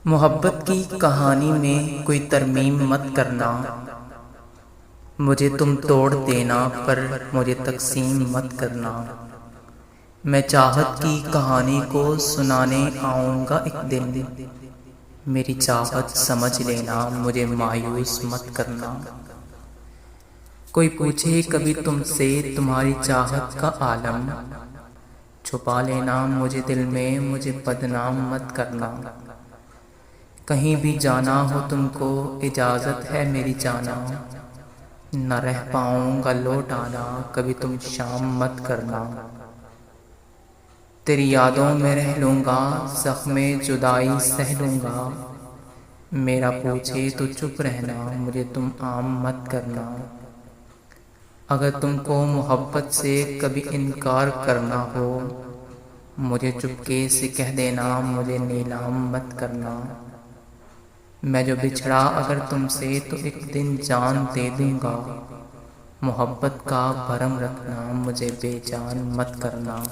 محبت کی کہانی میں کوئی ترمیم مت کرنا، مجھے تم توڑ دینا پر مجھے تقسیم مت کرنا۔ میں چاہت کی کہانی کو سنانے آؤں گا ایک دن، میری چاہت سمجھ لینا، مجھے مایوس مت کرنا۔ کوئی پوچھے کبھی تم سے تمہاری چاہت کا عالم، چھپا لینا مجھے دل میں، مجھے بدنام مت کرنا۔ کہیں بھی جانا ہو تم کو اجازت ہے میری جانا، نہ رہ پاؤں گا لوٹ آنا، کبھی تم شام مت کرنا۔ تیری یادوں میں رہ لوں گا، زخم جدائی سہ لوں گا، میرا پوچھے تو چپ رہنا، مجھے تم عام مت کرنا۔ اگر تم کو محبت سے کبھی انکار کرنا ہو، مجھے چپکے سے کہہ دینا، مجھے نیلام مت کرنا۔ میں جو بچھڑا اگر تم سے تو ایک دن جان دے دوں گا، محبت کا بھرم رکھنا، مجھے بے جان مت کرنا۔